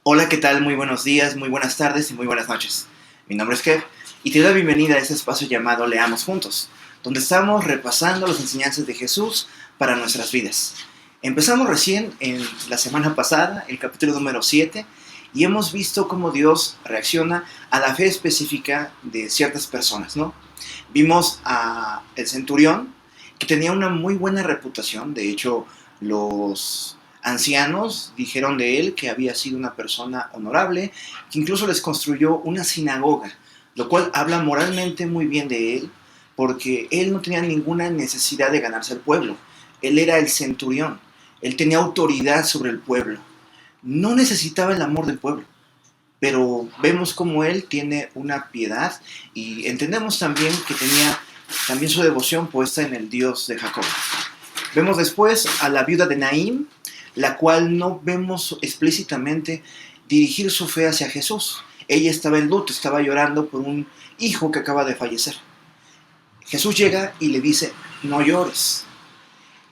Hola, ¿qué tal? Muy buenos días, muy buenas tardes y muy buenas noches. Mi nombre es Kev y te doy la bienvenida a este espacio llamado Leamos Juntos, donde estamos repasando las enseñanzas de Jesús para nuestras vidas. Empezamos recién en la semana pasada, el capítulo número 7, y hemos visto cómo Dios reacciona a la fe específica de ciertas personas, ¿no? Vimos a el centurión, que tenía una muy buena reputación. De hecho, los ancianos dijeron de él que había sido una persona honorable, que incluso les construyó una sinagoga, lo cual habla moralmente muy bien de él, porque él no tenía ninguna necesidad de ganarse al pueblo. Él era el centurión, él tenía autoridad sobre el pueblo, no necesitaba el amor del pueblo, pero vemos como él tiene una piedad y entendemos también que tenía también su devoción puesta en el Dios de Jacob. Vemos después a la viuda de Naín, la cual no vemos explícitamente dirigir su fe hacia Jesús. Ella estaba en luto, estaba llorando por un hijo que acaba de fallecer. Jesús llega y le dice, no llores.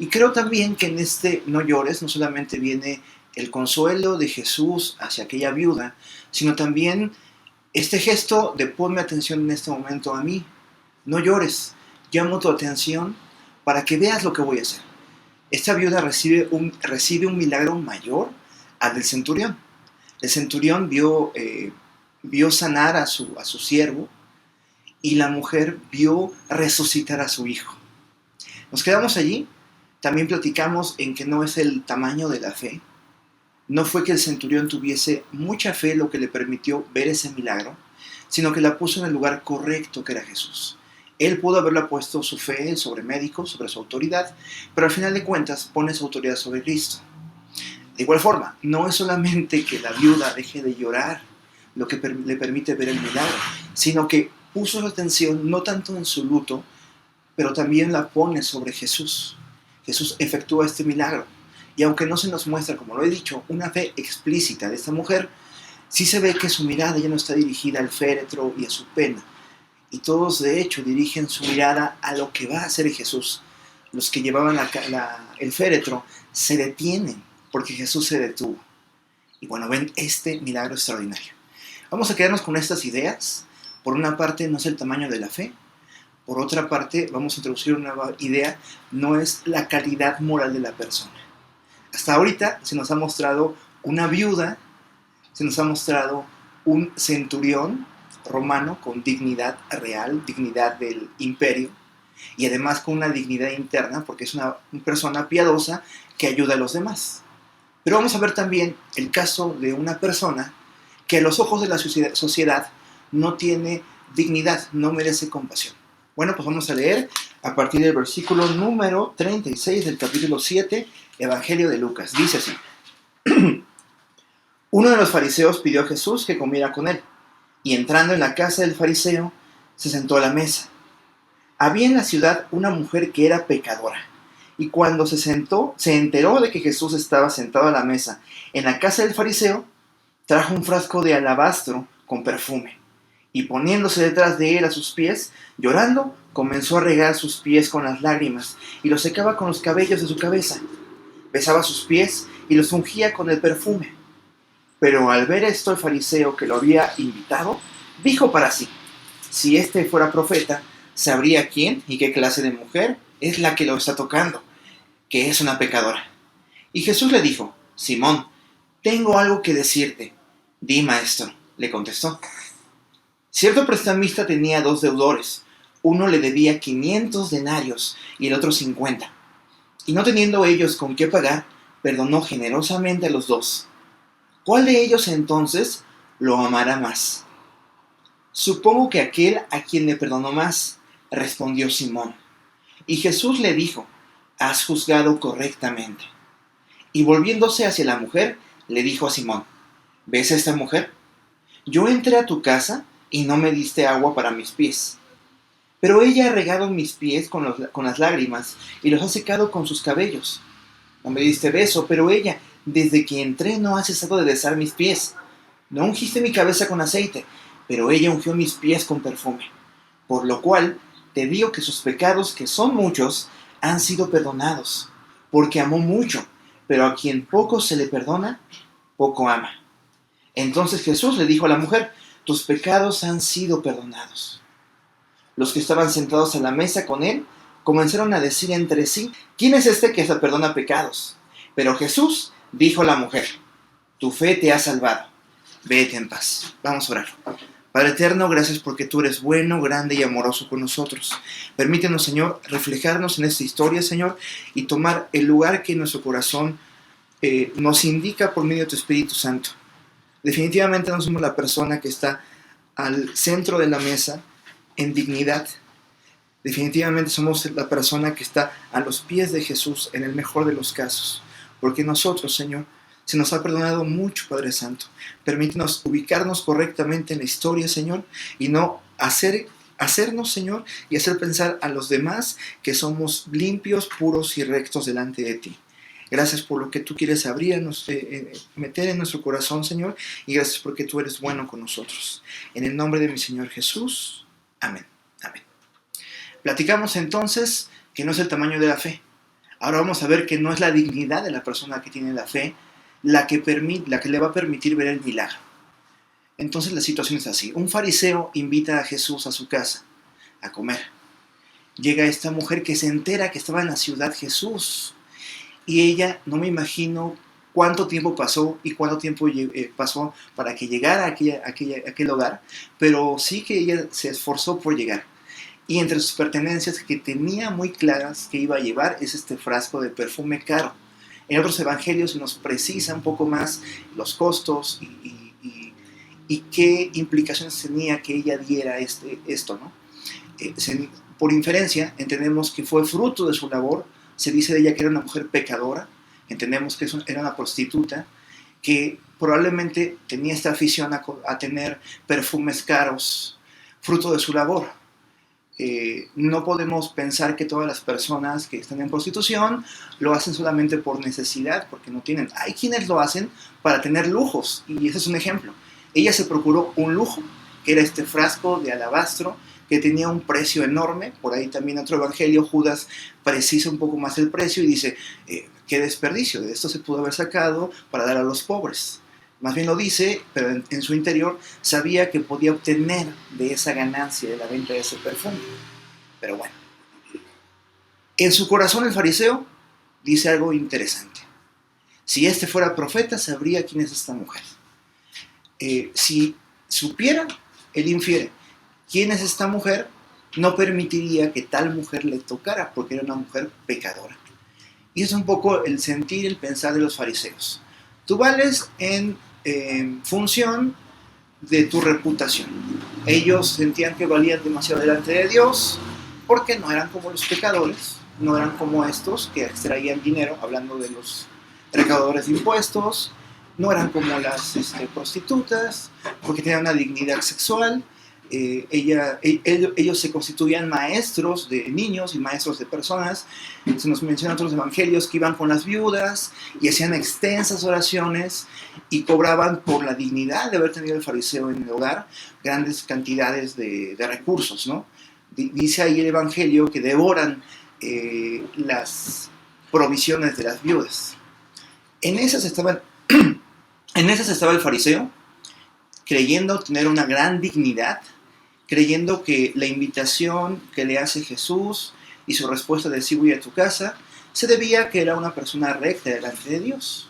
Y creo también que en este no llores no solamente viene el consuelo de Jesús hacia aquella viuda, sino también este gesto de ponme atención en este momento a mí. No llores, llamo tu atención para que veas lo que voy a hacer. Esta viuda recibe un milagro mayor al del centurión. El centurión vio sanar a su siervo y la mujer vio resucitar a su hijo. Nos quedamos allí. También platicamos en que no es el tamaño de la fe. No fue que el centurión tuviese mucha fe lo que le permitió ver ese milagro, sino que la puso en el lugar correcto, que era Jesús. Él pudo haberla puesto su fe sobre médicos, sobre su autoridad, pero al final de cuentas pone su autoridad sobre Cristo. De igual forma, no es solamente que la viuda deje de llorar lo que le permite ver el milagro, sino que puso su atención no tanto en su luto, pero también la pone sobre Jesús. Jesús efectúa este milagro. Y aunque no se nos muestra, como lo he dicho, una fe explícita de esta mujer, sí se ve que su mirada ya no está dirigida al féretro y a su pena. Y todos, de hecho, dirigen su mirada a lo que va a hacer Jesús. Los que llevaban el féretro se detienen porque Jesús se detuvo. Y bueno, ven este milagro extraordinario. Vamos a quedarnos con estas ideas. Por una parte, no es el tamaño de la fe. Por otra parte, vamos a introducir una nueva idea, no es la calidad moral de la persona. Hasta ahorita se nos ha mostrado una viuda, se nos ha mostrado un centurión romano con dignidad real, dignidad del imperio, y además con una dignidad interna, porque es una persona piadosa que ayuda a los demás. Pero vamos a ver también el caso de una persona que a los ojos de la sociedad no tiene dignidad, no merece compasión. Bueno, pues vamos a leer a partir del versículo número 36 del capítulo 7, Evangelio de Lucas. Dice así: Uno de los fariseos pidió a Jesús que comiera con él, y entrando en la casa del fariseo, se sentó a la mesa. Había en la ciudad una mujer que era pecadora, y cuando se sentó, se enteró de que Jesús estaba sentado a la mesa en la casa del fariseo, trajo un frasco de alabastro con perfume, y poniéndose detrás de él a sus pies, llorando, comenzó a regar sus pies con las lágrimas, y los secaba con los cabellos de su cabeza. Besaba sus pies y los ungía con el perfume. Pero al ver esto el fariseo que lo había invitado, dijo para sí: si este fuera profeta, sabría quién y qué clase de mujer es la que lo está tocando, que es una pecadora. Y Jesús le dijo: Simón, tengo algo que decirte. Di, maestro, le contestó. Cierto prestamista tenía dos deudores. Uno le debía 500 denarios y el otro 50. Y no teniendo ellos con qué pagar, perdonó generosamente a los dos. ¿Cuál de ellos entonces lo amará más? Supongo que aquel a quien le perdonó más, respondió Simón. Y Jesús le dijo: has juzgado correctamente. Y volviéndose hacia la mujer, le dijo a Simón: ¿ves a esta mujer? Yo entré a tu casa y no me diste agua para mis pies, pero ella ha regado mis pies con las lágrimas y los ha secado con sus cabellos. No me diste beso, pero ella, desde que entré, no ha cesado de besar mis pies. No ungiste mi cabeza con aceite, pero ella ungió mis pies con perfume. Por lo cual, te digo que sus pecados, que son muchos, han sido perdonados, porque amó mucho, pero a quien poco se le perdona, poco ama. Entonces Jesús le dijo a la mujer: tus pecados han sido perdonados. Los que estaban sentados a la mesa con él comenzaron a decir entre sí: ¿quién es este que se perdona pecados? Pero Jesús dijo a la mujer: tu fe te ha salvado. Vete en paz. Vamos a orar. Padre eterno, gracias porque tú eres bueno, grande y amoroso con nosotros. Permítenos, Señor, reflejarnos en esta historia, Señor, y tomar el lugar que nuestro corazón nos indica por medio de tu Espíritu Santo. Definitivamente no somos la persona que está al centro de la mesa en dignidad. Definitivamente somos la persona que está a los pies de Jesús en el mejor de los casos. Porque nosotros, Señor, se nos ha perdonado mucho, Padre Santo. Permítenos ubicarnos correctamente en la historia, Señor, y no hacernos, Señor, y hacer pensar a los demás que somos limpios, puros y rectos delante de ti. Gracias por lo que tú quieres meter en nuestro corazón, Señor, y gracias porque tú eres bueno con nosotros. En el nombre de mi Señor Jesús. Amén. Amén. Platicamos entonces que no es el tamaño de la fe. Ahora vamos a ver que no es la dignidad de la persona que tiene la fe la que le va a permitir ver el milagro. Entonces la situación es así. Un fariseo invita a Jesús a su casa a comer. Llega esta mujer que se entera que estaba en la ciudad Jesús. Y ella, no me imagino cuánto tiempo pasó y cuánto tiempo pasó para que llegara a aquel hogar, pero sí que ella se esforzó por llegar. Y entre sus pertenencias que tenía muy claras que iba a llevar es este frasco de perfume caro. En otros evangelios se nos precisa un poco más los costos y qué implicaciones tenía que ella diera esto, ¿no? Por inferencia, entendemos que fue fruto de su labor. Se dice de ella que era una mujer pecadora. Entendemos que era una prostituta que probablemente tenía esta afición a tener perfumes caros, fruto de su labor. No podemos pensar que todas las personas que están en prostitución lo hacen solamente por necesidad, porque no tienen. Hay quienes lo hacen para tener lujos, y ese es un ejemplo. Ella se procuró un lujo, que era este frasco de alabastro, que tenía un precio enorme. Por ahí también otro evangelio, Judas precisa un poco más el precio y dice, qué desperdicio, de esto se pudo haber sacado para dar a los pobres. Más bien lo dice, pero en su interior sabía que podía obtener de esa ganancia de la venta de ese perfume. Pero bueno, en su corazón el fariseo dice algo interesante. Si este fuera profeta, sabría quién es esta mujer. Si supiera, él infiere quién es esta mujer, no permitiría que tal mujer le tocara, porque era una mujer pecadora. Y es un poco el sentir, el pensar de los fariseos. Tú vales en función de tu reputación. Ellos sentían que valían demasiado delante de Dios porque no eran como los pecadores, no eran como estos que extraían dinero, hablando de los recaudadores de impuestos, no eran como las prostitutas, porque tenían una dignidad sexual. Ellos se constituían maestros de niños y maestros de personas. Se nos mencionan otros evangelios que iban con las viudas y hacían extensas oraciones y cobraban por la dignidad de haber tenido el fariseo en el hogar grandes cantidades de recursos, ¿no? Dice ahí el evangelio que devoran las provisiones de las viudas. En esas estaba el fariseo, creyendo tener una gran dignidad, creyendo que la invitación que le hace Jesús y su respuesta de sí voy a tu casa, se debía a que era una persona recta delante de Dios.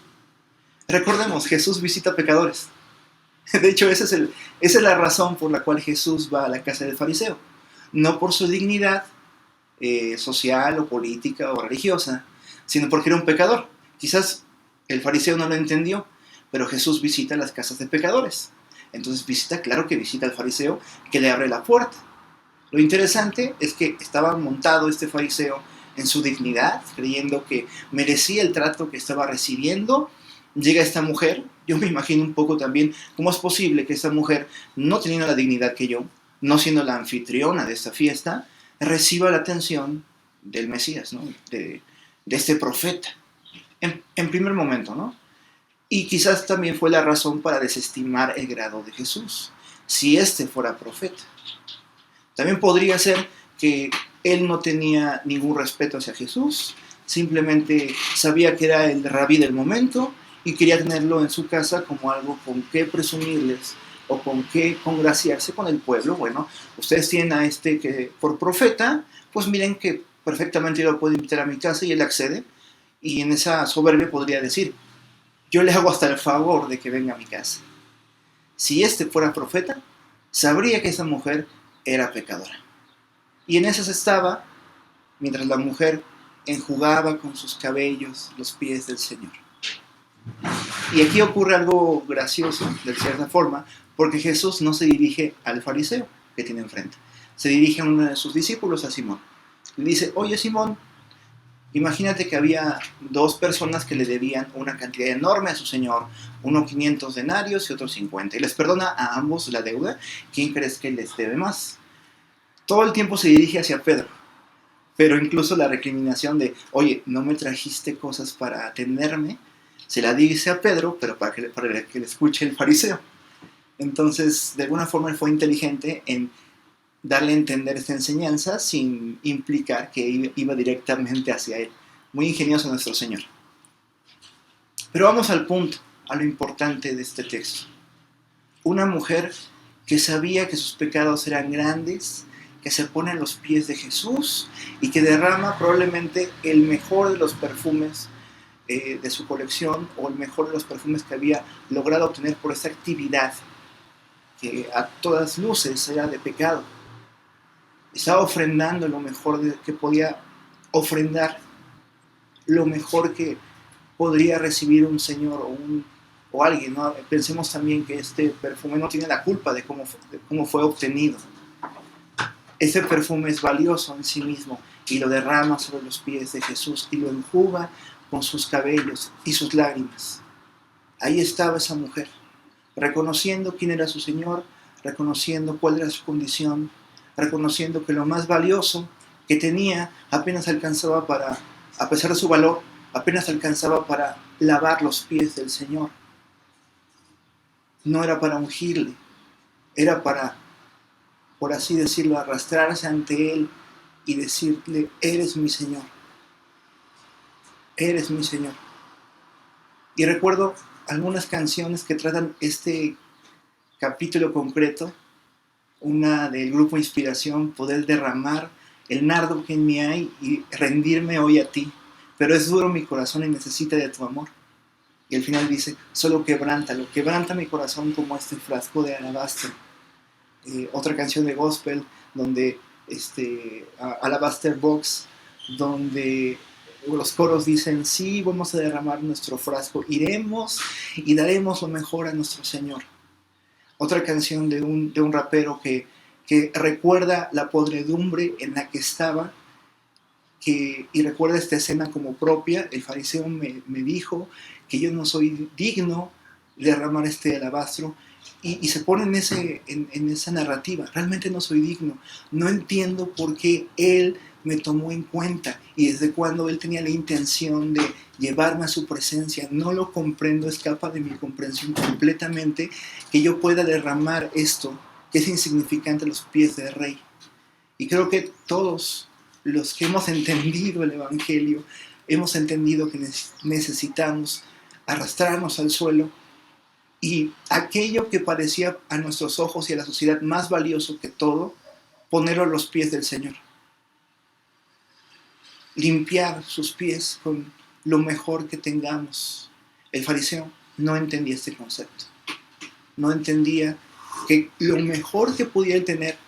Recordemos, Jesús visita pecadores. De hecho, esa es la razón por la cual Jesús va a la casa del fariseo. No por su dignidad social o política o religiosa, sino porque era un pecador. Quizás el fariseo no lo entendió, pero Jesús visita las casas de pecadores. Entonces claro que visita al fariseo que le abre la puerta. Lo interesante es que estaba montado este fariseo en su dignidad, creyendo que merecía el trato que estaba recibiendo. Llega esta mujer, yo me imagino un poco también cómo es posible que esta mujer, no teniendo la dignidad que yo, no siendo la anfitriona de esta fiesta, reciba la atención del Mesías, ¿no? de este profeta, en primer momento, ¿no? Y quizás también fue la razón para desestimar el grado de Jesús, si este fuera profeta. También podría ser que él no tenía ningún respeto hacia Jesús, simplemente sabía que era el rabí del momento y quería tenerlo en su casa como algo con qué presumirles o con qué congraciarse con el pueblo. Bueno, ustedes tienen a este que por profeta, pues miren que perfectamente yo lo puedo invitar a mi casa y él accede, y en esa soberbia podría decir, yo le hago hasta el favor de que venga a mi casa. Si este fuera profeta, sabría que esa mujer era pecadora. Y en esas estaba, mientras la mujer enjugaba con sus cabellos los pies del Señor. Y aquí ocurre algo gracioso, de cierta forma, porque Jesús no se dirige al fariseo que tiene enfrente. Se dirige a uno de sus discípulos, a Simón. Le dice, oye Simón, imagínate que había dos personas que le debían una cantidad enorme a su señor, uno 500 denarios y otro 50, y les perdona a ambos la deuda. ¿Quién crees que les debe más? Todo el tiempo se dirige hacia Pedro, pero incluso la recriminación de, oye, no me trajiste cosas para atenderme, se la dice a Pedro, pero para que le escuche el fariseo. Entonces, de alguna forma, él fue inteligente en darle a entender esta enseñanza sin implicar que iba directamente hacia él. Muy ingenioso nuestro Señor. Pero vamos al punto, a lo importante de este texto. Una mujer que sabía que sus pecados eran grandes, que se pone a los pies de Jesús y que derrama probablemente el mejor de los perfumes de su colección, o el mejor de los perfumes que había logrado obtener por esta actividad que a todas luces era de pecado. Estaba ofrendando lo mejor que podía ofrendar, lo mejor que podría recibir un señor o alguien, ¿no? Pensemos también que este perfume no tiene la culpa de cómo fue obtenido. Ese perfume es valioso en sí mismo y lo derrama sobre los pies de Jesús y lo enjuga con sus cabellos y sus lágrimas. Ahí estaba esa mujer, reconociendo quién era su Señor, reconociendo cuál era su condición, reconociendo que lo más valioso que tenía apenas alcanzaba para, a pesar de su valor, apenas alcanzaba para lavar los pies del Señor. No era para ungirle, era para, por así decirlo, arrastrarse ante Él y decirle, eres mi Señor, eres mi Señor. Y recuerdo algunas canciones que tratan este capítulo concreto, una del grupo Inspiración, poder derramar el nardo que en mí hay y rendirme hoy a ti, pero es duro mi corazón y necesita de tu amor. Y al final dice, solo quebrántalo, quebranta mi corazón como este frasco de alabastro. Otra canción de gospel donde Alabaster Box, donde los coros dicen, sí, vamos a derramar nuestro frasco, iremos y daremos lo mejor a nuestro Señor. Otra canción de un rapero que recuerda la podredumbre en la que estaba, y recuerda esta escena como propia. El fariseo me dijo que yo no soy digno de derramar este alabastro, y se pone en esa narrativa, realmente no soy digno, no entiendo por qué Él me tomó en cuenta y desde cuándo Él tenía la intención de llevarme a su presencia, no lo comprendo, escapa de mi comprensión completamente que yo pueda derramar esto que es insignificante a los pies del Rey. Y creo que todos los que hemos entendido el Evangelio, hemos entendido que necesitamos arrastrarnos al suelo y aquello que parecía a nuestros ojos y a la sociedad más valioso que todo, ponerlo a los pies del Señor. Limpiar sus pies con lo mejor que tengamos. El fariseo no entendía este concepto. No entendía que lo mejor que pudiera tener,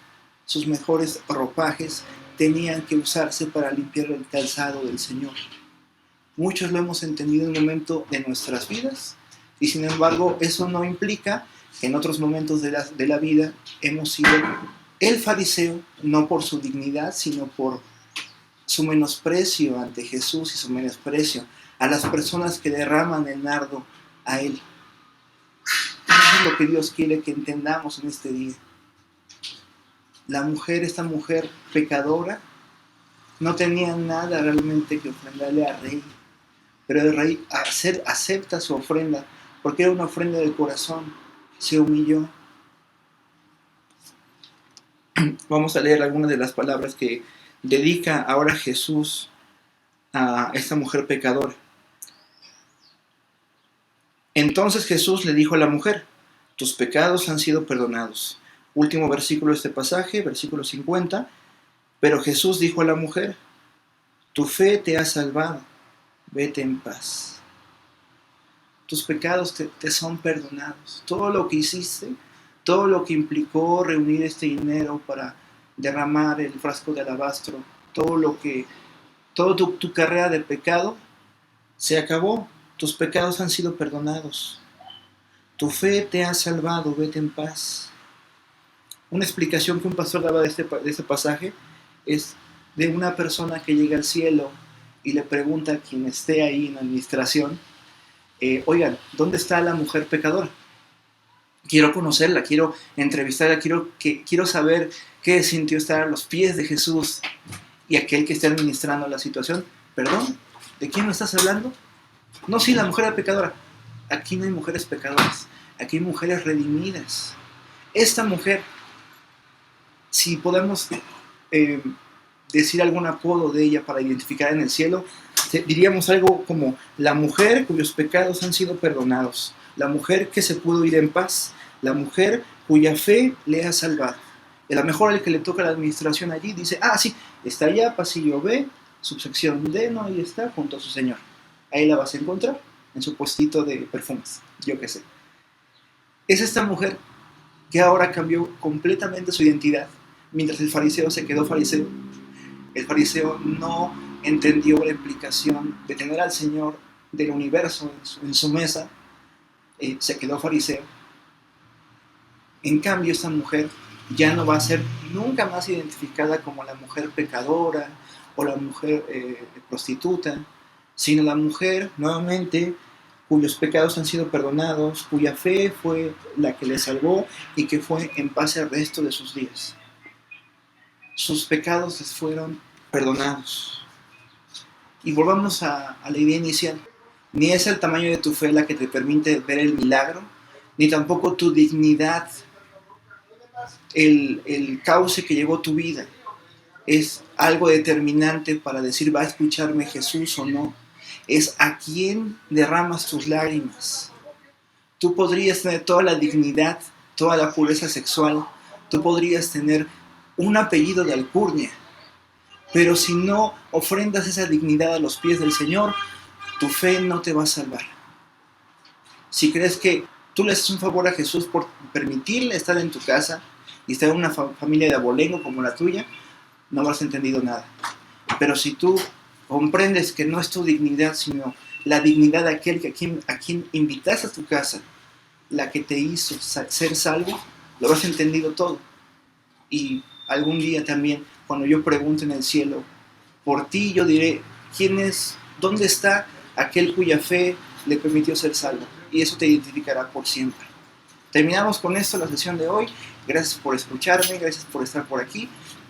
sus mejores ropajes, tenían que usarse para limpiar el calzado del Señor. Muchos lo hemos entendido en un momento de nuestras vidas, y sin embargo eso no implica que en otros momentos de la vida hemos sido el fariseo, no por su dignidad, sino por su menosprecio ante Jesús y su menosprecio a las personas que derraman el nardo a Él. Eso es lo que Dios quiere que entendamos en este día. Esta mujer pecadora, no tenía nada realmente que ofrendarle al Rey, pero el Rey acepta su ofrenda porque era una ofrenda del corazón, se humilló. Vamos a leer algunas de las palabras que dedica ahora Jesús a esta mujer pecadora. Entonces Jesús le dijo a la mujer: tus pecados han sido perdonados. Último versículo de este pasaje, versículo 50. Pero Jesús dijo a la mujer: tu fe te ha salvado, vete en paz. Tus pecados te son perdonados. Todo lo que hiciste, todo lo que implicó reunir este dinero para derramar el frasco de alabastro, toda tu carrera de pecado se acabó. Tus pecados han sido perdonados. Tu fe te ha salvado, vete en paz. Una explicación que un pastor daba de este pasaje es de una persona que llega al cielo y le pregunta a quien esté ahí en la administración: oigan, ¿dónde está la mujer pecadora? Quiero conocerla, quiero entrevistarla, quiero saber qué sintió estar a los pies de Jesús. Y aquel que esté administrando la situación: ¿perdón? ¿De quién me estás hablando? No, sí, la mujer pecadora. Aquí no hay mujeres pecadoras, aquí hay mujeres redimidas. Esta mujer, si podemos decir algún apodo de ella para identificar en el cielo, diríamos algo como la mujer cuyos pecados han sido perdonados, la mujer que se pudo ir en paz, la mujer cuya fe le ha salvado. Y a lo mejor el que le toca la administración allí dice: sí, está allá, pasillo B, subsección D, no, ahí está, junto a su señor. Ahí la vas a encontrar, en su puestito de perfumes, yo qué sé. Es esta mujer que ahora cambió completamente su identidad. Mientras el fariseo se quedó fariseo, el fariseo no entendió la implicación de tener al Señor del universo en su mesa, se quedó fariseo. En cambio, esta mujer ya no va a ser nunca más identificada como la mujer pecadora o la mujer prostituta, sino la mujer, nuevamente, cuyos pecados han sido perdonados, cuya fe fue la que le salvó y que fue en paz el resto de sus días. Sus pecados les fueron perdonados. Y volvamos a la idea inicial. Ni es el tamaño de tu fe la que te permite ver el milagro, ni tampoco tu dignidad, el cauce que llevó tu vida. Es algo determinante para decir: ¿va a escucharme Jesús o no? Es a quién derramas tus lágrimas. Tú podrías tener toda la dignidad, toda la pureza sexual, tú podrías tener un apellido de alcurnia, pero si no ofrendas esa dignidad a los pies del Señor, tu fe no te va a salvar. Si crees que tú le haces un favor a Jesús por permitirle estar en tu casa y estar en una familia de abolengo como la tuya, no habrás entendido nada. Pero si tú comprendes que no es tu dignidad, sino la dignidad de aquel a quien invitas a tu casa, la que te hizo ser salvo, lo habrás entendido todo. Y algún día también, cuando yo pregunte en el cielo por ti, yo diré: ¿dónde está aquel cuya fe le permitió ser salvo? Y eso te identificará por siempre. Terminamos con esto la sesión de hoy. Gracias por escucharme, gracias por estar por aquí.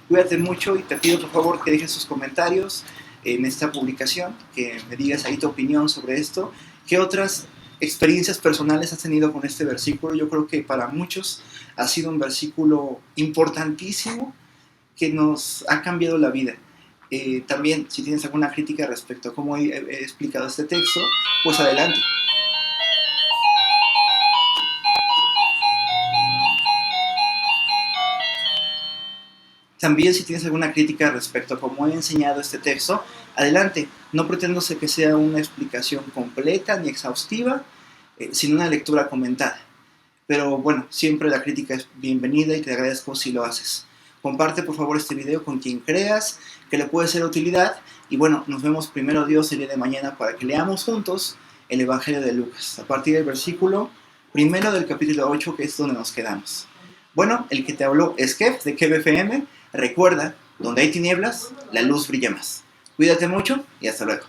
Cuídate mucho y te pido por favor que dejes tus comentarios en esta publicación, que me digas ahí tu opinión sobre esto. ¿Qué otras experiencias personales has tenido con este versículo? Yo creo que para muchos ha sido un versículo importantísimo que nos ha cambiado la vida. También, si tienes alguna crítica respecto a cómo he explicado este texto, pues adelante. También, si tienes alguna crítica respecto a cómo he enseñado este texto, adelante. No pretendo que sea una explicación completa ni exhaustiva, sino una lectura comentada. Pero bueno, siempre la crítica es bienvenida y te agradezco si lo haces. Comparte por favor este video con quien creas que le puede ser de utilidad. Y bueno, nos vemos primero Dios el día de mañana para que leamos juntos el Evangelio de Lucas, a partir del versículo primero del capítulo 8, que es donde nos quedamos. Bueno, el que te habló es Kev, de Kev FM. Recuerda, donde hay tinieblas, la luz brilla más. Cuídate mucho y hasta luego.